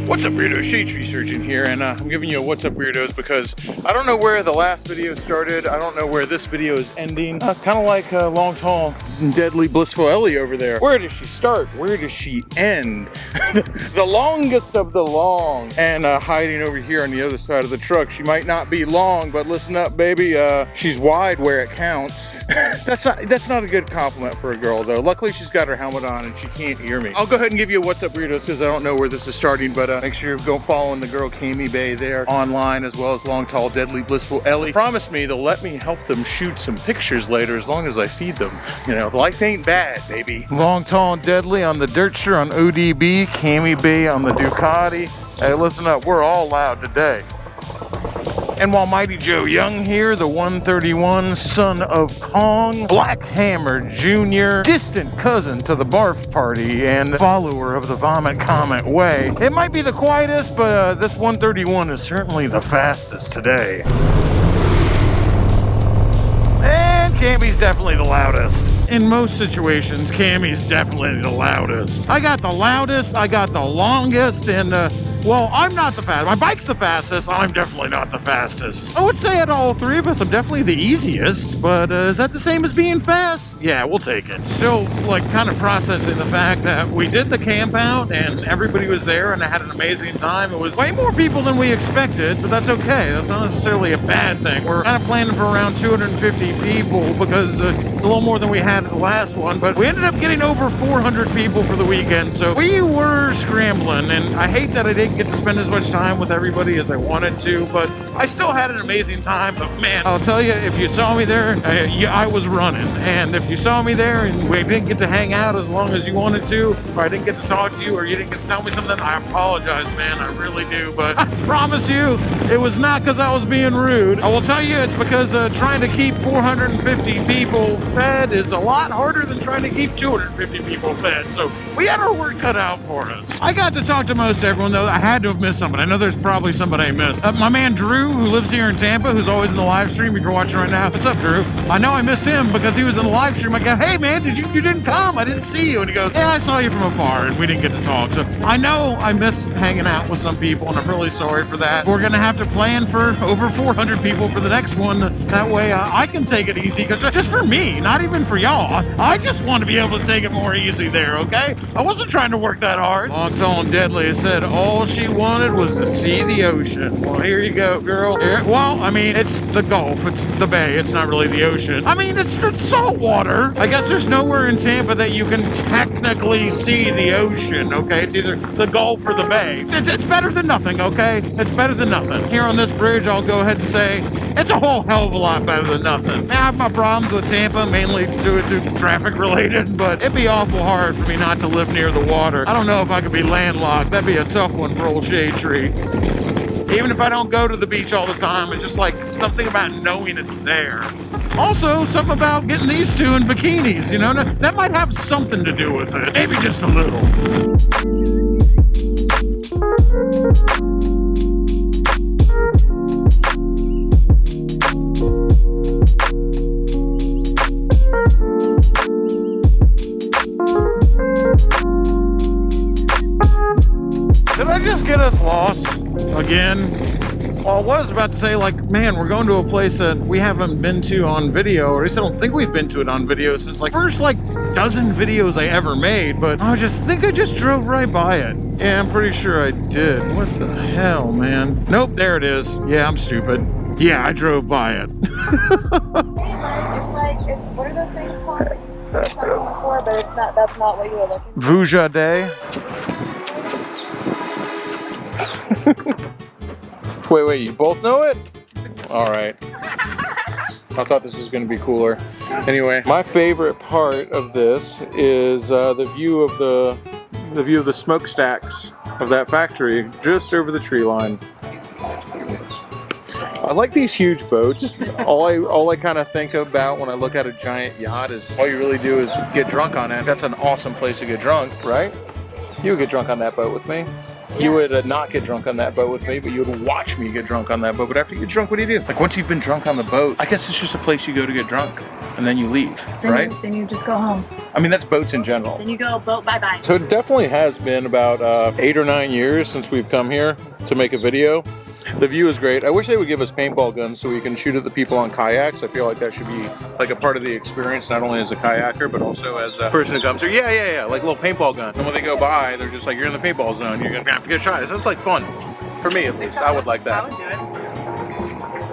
What's up, weirdos? Shade Tree Surgeon here, and I'm giving you a what's up, weirdos, because I don't know where the last video started. I don't know where this video is ending. Kind of like long, tall, deadly, blissful Ellie over there. Where does she start? Where does she end? The longest of the long. And hiding over here on the other side of the truck. She might not be long, but listen up, baby. She's wide where it counts. That's not a good compliment for a girl, though. Luckily, she's got her helmet on and she can't hear me. I'll go ahead and give you a what's up, weirdos, because I don't know where this is starting, but make sure you go following the girl Cami Bay there online, as well as long, tall, deadly, blissful Ellie. Promise me they'll let me help them shoot some pictures later as long as I feed them. You know, life ain't bad, baby. Long, tall, and deadly on the Dirtster on ODB, Cami Bay on the Ducati. Hey, listen up, we're all loud today. And while Mighty Joe Young here, the 131 son of Kong, Black Hammer Jr., distant cousin to the Barf Party, and follower of the Vomit Comet Way. It might be the quietest, but this 131 is certainly the fastest today. And Cami's definitely the loudest. In most situations, Cami's definitely the loudest. I got the loudest, I got the longest, and well, I'm not the fastest. My bike's the fastest. I'm definitely not the fastest. I would say out of all three of us, I'm definitely the easiest, but is that the same as being fast? Yeah, we'll take it. Still, like, kind of processing the fact that we did the camp out and everybody was there and I had an amazing time. It was way more people than we expected, but that's okay. That's not necessarily a bad thing. We're kind of planning for around 250 people because it's a little more than we had at the last one, but we ended up getting over 400 people for the weekend, so we were scrambling, and I hate that I didn't get to spend as much time with everybody as I wanted to, but I still had an amazing time. But man, I'll tell you, if you saw me there, I was running, and if you saw me there and we didn't get to hang out as long as you wanted to, or I didn't get to talk to you, or you didn't get to tell me something, I apologize, man, I really do, but I promise you, it was not because I was being rude. I will tell you, it's because trying to keep 450 people fed is a lot harder than trying to keep 250 people fed, so we had our work cut out for us. I got to talk to most everyone, though. I had to have missed somebody. I know there's probably somebody I missed. My man Drew, who lives here in Tampa, who's always in the live stream, if you're watching right now. What's up, Drew? I know I missed him because he was in the live stream. I go, hey man, you didn't come? I didn't see you. And he goes, yeah, I saw you from afar, and we didn't get to talk. So I know I missed hanging out with some people, and I'm really sorry for that. We're gonna have to plan for over 400 people for the next one. That way I can take it easy, because just for me, not even for y'all. I just want to be able to take it more easy there, okay? I wasn't trying to work that hard. Long, tall, and deadly said all she wanted was to see the ocean. Well, here you go, girl. Well, I mean, it's the Gulf. It's the bay. It's not really the ocean. I mean, it's salt water. I guess there's nowhere in Tampa that you can technically see the ocean, okay? It's either the Gulf or the bay. It's better than nothing, okay? It's better than nothing. Here on this bridge, I'll go ahead and say it's a whole hell of a lot better than nothing. Now, I have my problems with Tampa, mainly due to traffic related, but it'd be awful hard for me not to live near the water. I don't know if I could be landlocked. That'd be a tough one for old Shade Tree. Even if I don't go to the beach all the time, it's just like something about knowing it's there. Also, something about getting these two in bikinis, you know? That might have something to do with it. Maybe just a little. Did I just get us lost again? Well, I was about to say, like, man, we're going to a place that we haven't been to on video, or at least I don't think we've been to it on video since, like, first, like, dozen videos I ever made, but I think I just drove right by it. Yeah, I'm pretty sure I did. What the hell, man? Nope, there it is. Yeah, I'm stupid. Yeah, I drove by it. It's what are those things called? You said something before, but that's not what you were looking for. Vuja Day. Wait, you both know it? All right. I thought this was going to be cooler. Anyway, my favorite part of this is the view of the smokestacks of that factory just over the tree line. I like these huge boats. All I kind of think about when I look at a giant yacht is all you really do is get drunk on it. That's an awesome place to get drunk, right? You would get drunk on that boat with me. You would not get drunk on that boat with me, but you would watch me get drunk on that boat. But after you get drunk, what do you do? Like once you've been drunk on the boat, I guess it's just a place you go to get drunk and then you leave, right? Then you just go home. I mean, that's boats in general. Then you go boat bye-bye. So it definitely has been about 8 or 9 years since we've come here to make a video. The view is great. I wish they would give us paintball guns so we can shoot at the people on kayaks. I feel like that should be like a part of the experience, not only as a kayaker, but also as a person who comes here. Yeah, like a little paintball gun. And when they go by, they're just like, you're in the paintball zone. You're gonna have to get shot. It sounds like fun. For me, at least. I would like that. I would do it.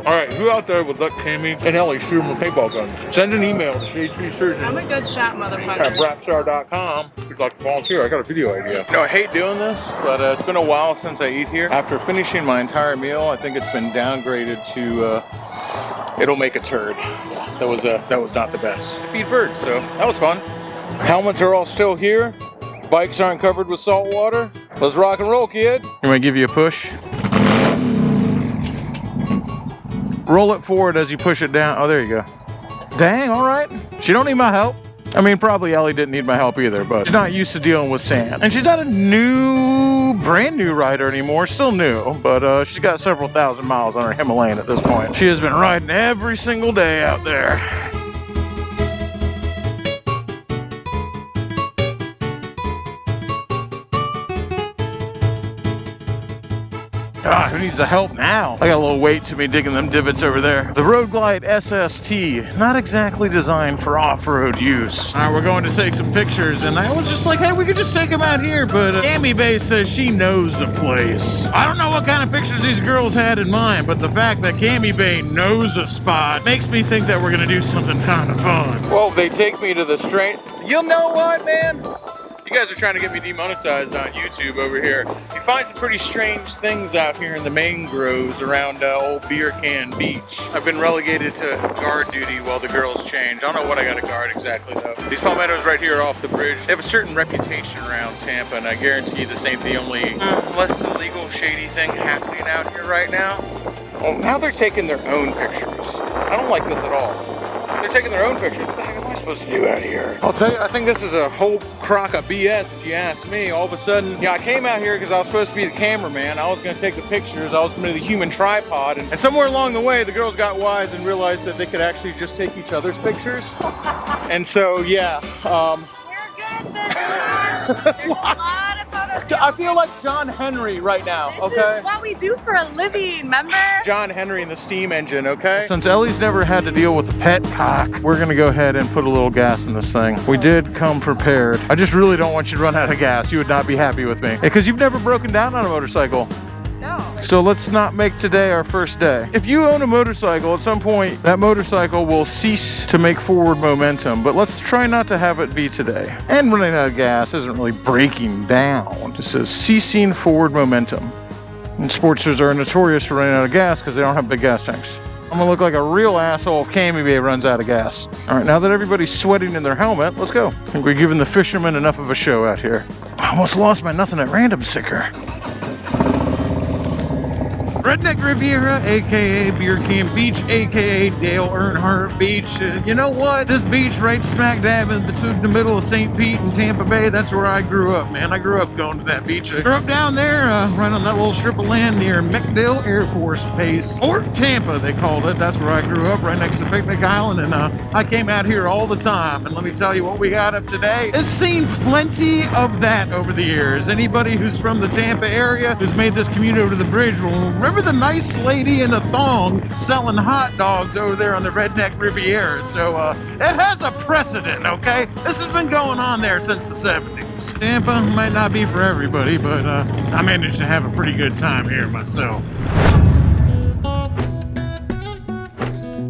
All right, who out there would let Cammy and Ellie shoot them with paintball guns? Send an email to CHVSurgeon. I'm a good shot, motherfucker. At brapstar.com if you'd like to volunteer. I got a video idea. You know, I hate doing this, but it's been a while since I eat here. After finishing my entire meal, I think it's been downgraded to it'll make a turd. Yeah, that was not the best. I feed birds, so that was fun. Helmets are all still here. Bikes aren't covered with salt water. Let's rock and roll, kid. You want to give you a push? Roll it forward as you push it down. Oh, there you go. Dang, all right. She don't need my help. I mean, probably Ellie didn't need my help either, but she's not used to dealing with sand. And she's not a brand new rider anymore. Still new, but she's got several thousand miles on her Himalayan at this point. She has been riding every single day out there. Ah, who needs the help now? I got a little weight to me digging them divots over there. The Road Glide SST, not exactly designed for off-road use. All right, we're going to take some pictures, and I was just like, hey, we could just take them out here, but Cammy Bay says she knows the place. I don't know what kind of pictures these girls had in mind, but the fact that Cammy Bay knows a spot makes me think that we're gonna do something kind of fun. Well, they take me to the straight. You know what, man? You guys are trying to get me demonetized on YouTube over here. You find some pretty strange things out here in the mangroves around old Beer Can Beach. I've been relegated to guard duty while the girls change. I don't know what I gotta guard exactly though. These palmettos right here off the bridge, they have a certain reputation around Tampa, and I guarantee this ain't the only less than legal shady thing happening out here right now. Well, now they're taking their own pictures. I don't like this at all. They're taking their own pictures. What the heck am I supposed to do out here? I'll tell you, I think this is a whole crock of BS if you ask me. All of a sudden, yeah, I came out here because I was supposed to be the cameraman. I was going to take the pictures. I was going to be the human tripod. And somewhere along the way, the girls got wise and realized that they could actually just take each other's pictures. And so, yeah. We're good at this. There's a lot of photos. I feel like John Henry right now, okay? This is what we do for a living, remember? John Henry and the steam engine, okay? Since Ellie's never had to deal with a pet cock, we're gonna go ahead and put a little gas in this thing. We did come prepared. I just really don't want you to run out of gas. You would not be happy with me. Because you've never broken down on a motorcycle. No. So let's not make today our first day. If you own a motorcycle, at some point, that motorcycle will cease to make forward momentum, but let's try not to have it be today. And running out of gas isn't really breaking down. It says ceasing forward momentum. And sportsters are notorious for running out of gas because they don't have big gas tanks. I'm gonna look like a real asshole if Cammy Bay runs out of gas. All right, now that everybody's sweating in their helmet, let's go. I think we're giving the fishermen enough of a show out here. I almost lost my nothing at random sticker. Redneck Riviera, aka Beer Can Beach, aka Dale Earnhardt Beach. You know what? This beach right smack dab in between the middle of St. Pete and Tampa Bay, that's where I grew up, man. I grew up going to that beach. I grew up down there, right on that little strip of land near MacDill Air Force Base. Or Tampa, they called it. That's where I grew up, right next to Picnic Island, and I came out here all the time. And let me tell you what we got up today. It's seen plenty of that over the years. Anybody who's from the Tampa area, who's made this commute over to the bridge, will remember the nice lady in a thong selling hot dogs over there on the Redneck Riviera. So it has a precedent, okay? This has been going on there since the 70s. Tampa might not be for everybody, but I managed to have a pretty good time here myself.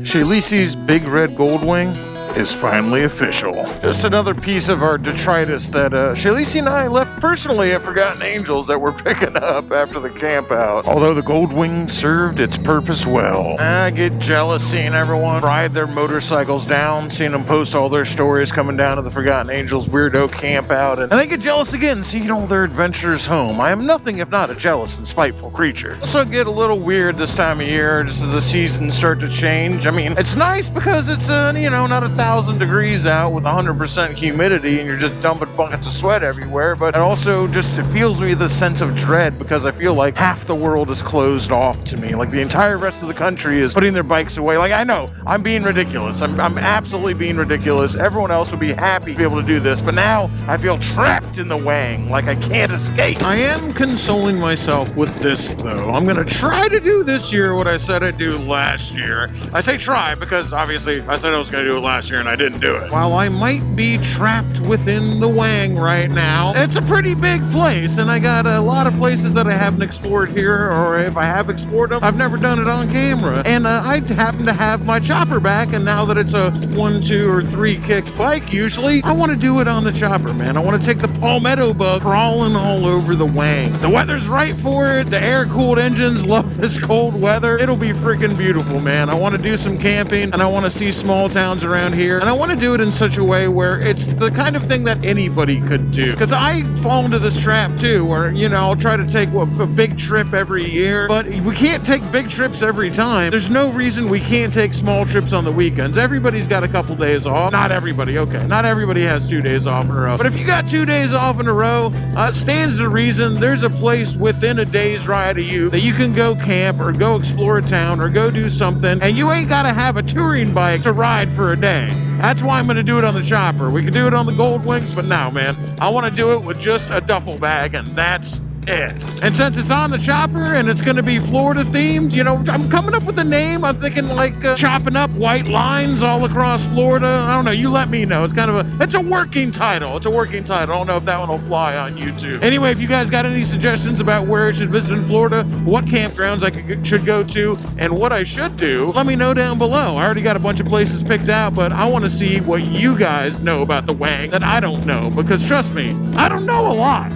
Shalisi's Big Red Goldwing is finally official. Just another piece of our detritus that Shalisi and I left personally at Forgotten Angels that we're picking up after the camp out. Although the Goldwing served its purpose well. I get jealous seeing everyone ride their motorcycles down, seeing them post all their stories coming down to the Forgotten Angels weirdo camp out, and I get jealous again seeing all their adventures home. I am nothing if not a jealous and spiteful creature. Also get a little weird this time of year, just as the seasons start to change. I mean, it's nice because it's, you know, not 1,000 1,000 degrees out with 100% humidity and you're just dumping buckets of sweat everywhere, but it also just, it feels me the sense of dread because I feel like half the world is closed off to me. Like the entire rest of the country is putting their bikes away. Like I know, I'm being ridiculous. I'm absolutely being ridiculous. Everyone else would be happy to be able to do this, but now I feel trapped in the Wang, like I can't escape. I am consoling myself with this though. I'm gonna try to do this year what I said I'd do last year. I say try because obviously I said I was gonna do it last year and I didn't do it. While I might be trapped within the Wang right now, it's a pretty big place and I got a lot of places that I haven't explored here, or if I have explored them, I've never done it on camera. And I happen to have my chopper back, and now that it's a 1, 2, or 3 kick bike usually, I want to do it on the chopper, man. I want to take the palmetto bug crawling all over the Wang. The weather's right for it. The air-cooled engines love this cold weather. It'll be freaking beautiful, man. I want to do some camping, and I want to see small towns around here, and I want to do it in such a way where it's the kind of thing that anybody could do. Because I fall into this trap too, where, you know, I'll try to take a big trip every year, but we can't take big trips every time. There's no reason we can't take small trips on the weekends. Everybody's got a couple days off. Not everybody, okay. Not everybody has 2 days off in a row. But if you got 2 days off in a row, stands to reason there's a place within a day's ride of you that you can go camp or go explore a town or go do something, and you ain't gotta have a touring bike to ride for a day. That's why I'm gonna do it on the chopper. We can do it on the Gold Wings, but no, man. I wanna do it with just a duffel bag, and that's it. And since it's on the chopper and it's going to be Florida themed, you know, I'm coming up with a name. I'm thinking like chopping up white lines all across Florida. I don't know. You let me know. It's kind of it's a working title. It's a working title. I don't know if that one will fly on YouTube. Anyway, if you guys got any suggestions about where I should visit in Florida, what campgrounds I should go to, and what I should do, let me know down below. I already got a bunch of places picked out, but I want to see what you guys know about the Wang that I don't know, because trust me, I don't know a lot.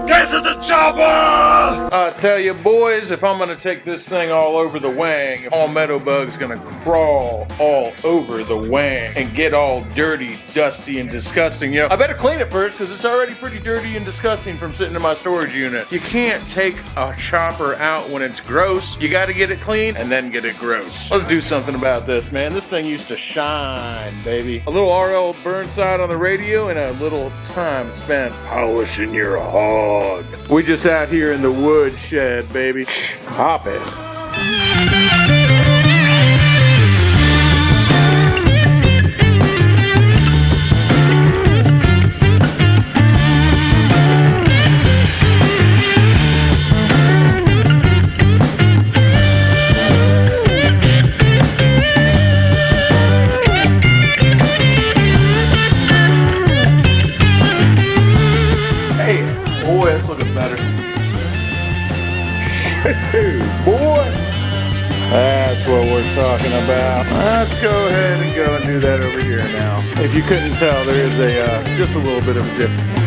Get to the chopper! I tell you, boys, if I'm gonna take this thing all over the Wang, palmetto bug's gonna crawl all over the Wang and get all dirty, dusty, and disgusting. You know, I better clean it first because it's already pretty dirty and disgusting from sitting in my storage unit. You can't take a chopper out when it's gross. You gotta get it clean and then get it gross. Let's do something about this, man. This thing used to shine, baby. A little RL Burnside on the radio and a little time spent polishing your hog. We just out here in the wood shed, baby. Hop it. Boy, that's looking better. Boy, that's what we're talking about. Let's go ahead and go and do that over here now. If you couldn't tell, there is just a little bit of a difference.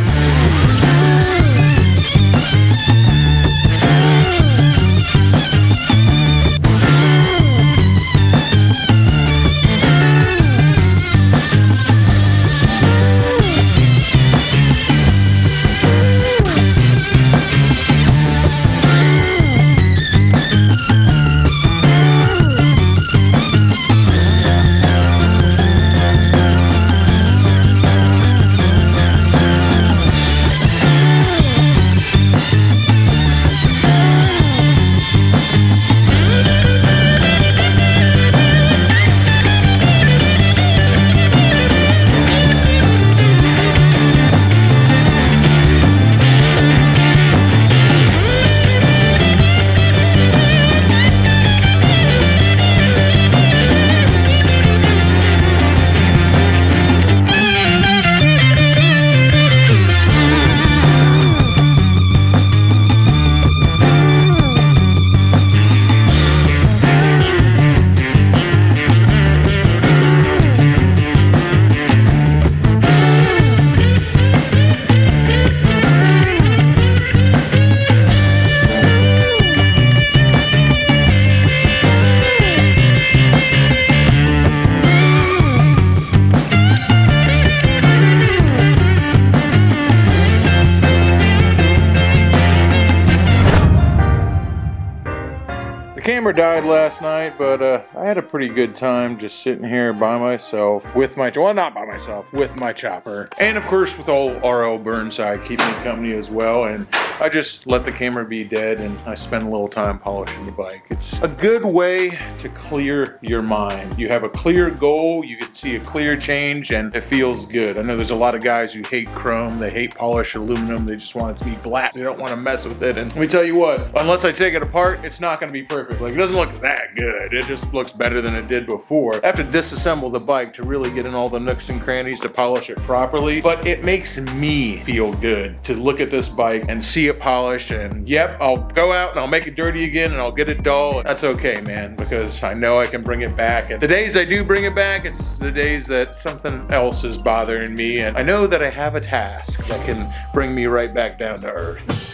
camera died last night, but I had a pretty good time just sitting here by myself with my, well, not by myself, with my chopper. And of course with old R.L. Burnside keeping me company as well. And I just let the camera be dead and I spend a little time polishing the bike. It's a good way to clear your mind. You have a clear goal, you can see a clear change, and it feels good. I know there's a lot of guys who hate chrome, they hate polished aluminum, they just want it to be black. They don't want to mess with it. And let me tell you what, unless I take it apart, it's not going to be perfect. Like, it doesn't look that good. It just looks better than it did before. I have to disassemble the bike to really get in all the nooks and crannies to polish it properly, but it makes me feel good to look at this bike and see it polished. And yep, I'll go out and I'll make it dirty again and I'll get it dull. That's okay, man, because I know I can bring it back. And the days I do bring it back, it's the days that something else is bothering me, and I know that I have a task that can bring me right back down to earth.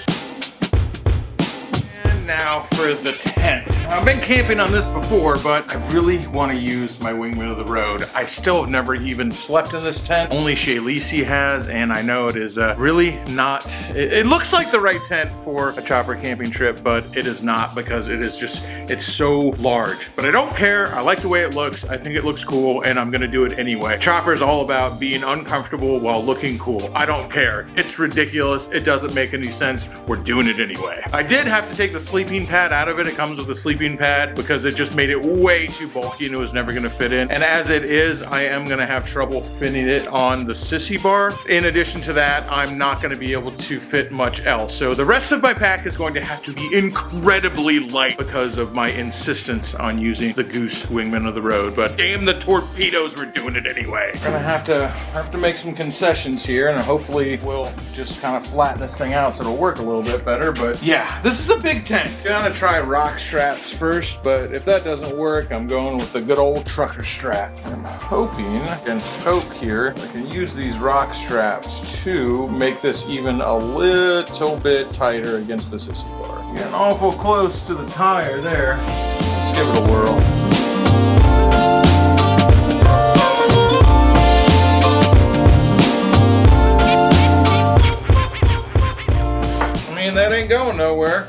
Now for the tent. I've been camping on this before, but I really want to use my Wingman of the Road. I still have never even slept in this tent. Only Shay Lisi has, and I know it is really not, it looks like the right tent for a chopper camping trip, but it is not, because it is just, it's so large. But I don't care. I like the way it looks. I think it looks cool, and I'm gonna do it anyway. Chopper is all about being uncomfortable while looking cool. I don't care. It's ridiculous. It doesn't make any sense. We're doing it anyway. I did have to take the sleeping pad out of it. It comes with a sleeping pad because it just made it way too bulky and it was never gonna fit in. And as it is, I am gonna have trouble fitting it on the sissy bar. In addition to that, I'm not gonna be able to fit much else. So the rest of my pack is going to have to be incredibly light because of my insistence on using the Goose Wingman of the Road. But damn the torpedoes, we're doing it anyway. We're gonna have to make some concessions here, and hopefully we'll just kind of flatten this thing out so it'll work a little bit better. But yeah, this is a big tent. Gonna try rock straps first, but if that doesn't work, I'm going with the good old trucker strap. I'm hoping against hope here, I can use these rock straps to make this even a little bit tighter against the sissy bar. Getting awful close to the tire there. Let's give it a whirl. I mean, that ain't going nowhere.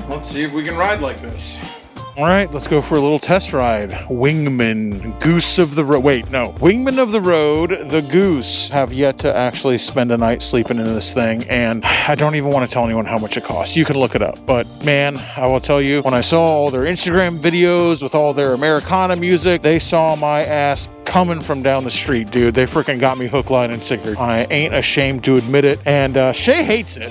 Let's see if we can ride like this. All right, let's go for a little test ride. Wingman, Goose of the Road. Wait, no. Wingman of the Road, the Goose. Have yet to actually spend a night sleeping in this thing, and I don't even want to tell anyone how much it costs. You can look it up. But man, I will tell you, when I saw all their Instagram videos with all their Americana music, they saw my ass coming from down the street, dude. They freaking got me hook, line, and sinker. I ain't ashamed to admit it, and Shay hates it.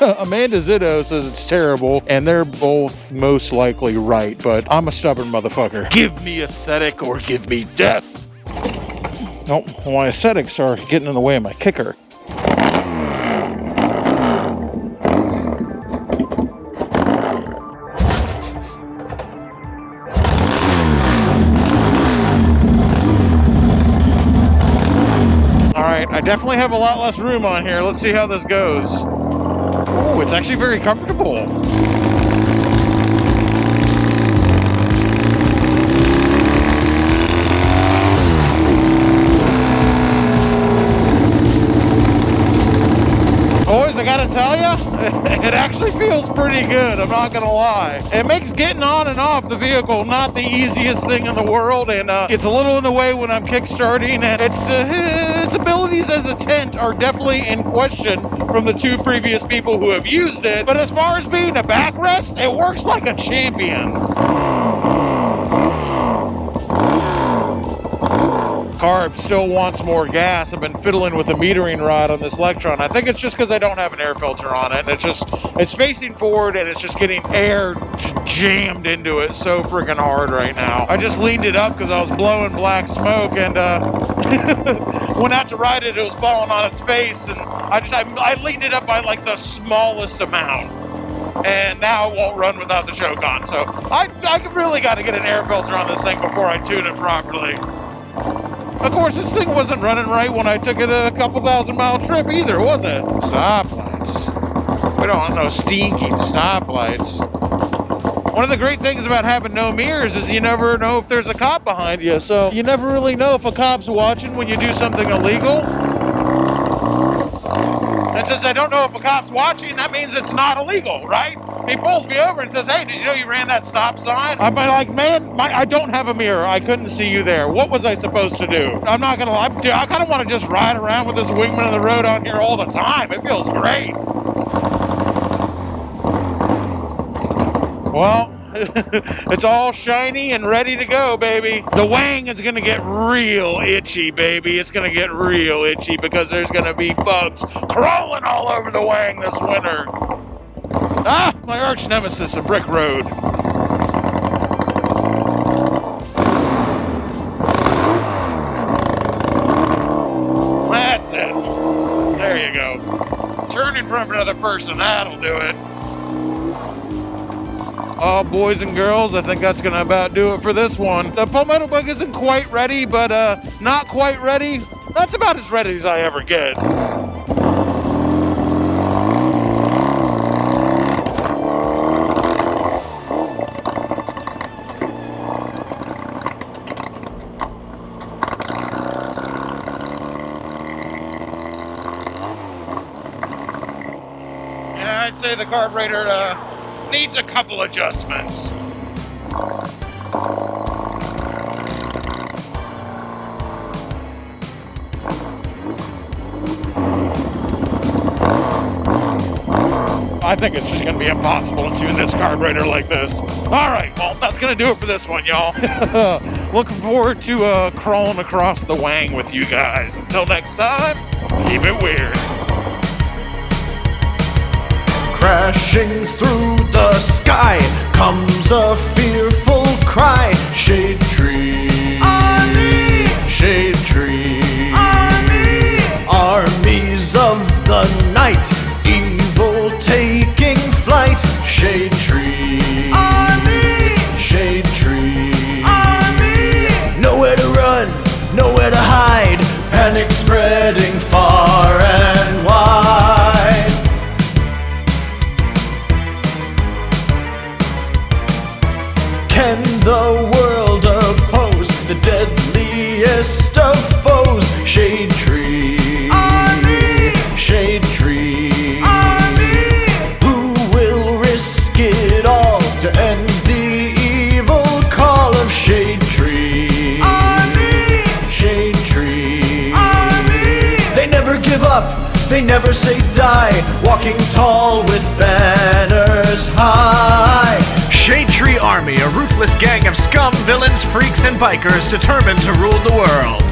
Amanda Zitto says it's terrible, and they're both most likely right, but I'm a stubborn motherfucker. Give me aesthetic or give me death. Nope, my aesthetics are getting in the way of my kicker. Alright, I definitely have a lot less room on here. Let's see how this goes. Oh, it's actually very comfortable. Boys, I gotta tell you, it actually feels pretty good, I'm not gonna lie. It makes getting on and off the vehicle not the easiest thing in the world, and it's a little in the way when I'm kickstarting, and its abilities as a tent are definitely in question from the two previous people who have used it, but as far as being a backrest, it works like a champion. Carb still wants more gas. I've been fiddling with the metering rod on this Electron. I think it's just because I don't have an air filter on it. It's facing forward and it's just getting air jammed into it so freaking hard right now. I just leaned it up because I was blowing black smoke and went out to ride it. It was falling on its face, and I leaned it up by like the smallest amount. And now it won't run without the choke on. So I really got to get an air filter on this thing before I tune it properly. Of course, this thing wasn't running right when I took it a couple 1,000-mile trip either, was it? Stoplights. We don't want no stinking stoplights. One of the great things about having no mirrors is you never know if there's a cop behind you, so you never really know if a cop's watching when you do something illegal. And since I don't know if a cop's watching, that means it's not illegal, right? He pulls me over and says, hey, did you know you ran that stop sign? I'm like, man, I don't have a mirror. I couldn't see you there. What was I supposed to do? I'm not gonna lie, dude, I kind of want to just ride around with this wingman of the road on here all the time. It feels great. Well, it's all shiny and ready to go, baby. The wang is gonna get real itchy, baby. It's gonna get real itchy because there's gonna be bugs crawling all over the wang this winter. Ah, my arch nemesis, a brick road. That's it. There you go. Turn in front of another person, that'll do it. Oh, boys and girls, I think that's going to about do it for this one. The palmetto bug isn't quite ready, but not quite ready. That's about as ready as I ever get. Yeah, I'd say the carburetor needs a couple adjustments. I think it's just going to be impossible to tune this carburetor like this. All right, well, that's going to do it for this one, y'all. Looking forward to crawling across the wang with you guys. Until next time, keep it weird. Crashing through the sky comes a fearful cry. Shade tree, army. Shade tree, army. Armies of the night, evil taking flight. Shade tree, army. Shade tree, army. Nowhere to run, nowhere to hide. Panic spreading far and wide. Can the world oppose the deadliest of foes? Shade tree, army. Shade tree, army. Who will risk it all to end the evil call of shade tree, army. Shade tree, army. They never give up, they never say die, walking tall with banners high. Shade Tree Army, a ruthless gang of scum, villains, freaks, and bikers determined to rule the world.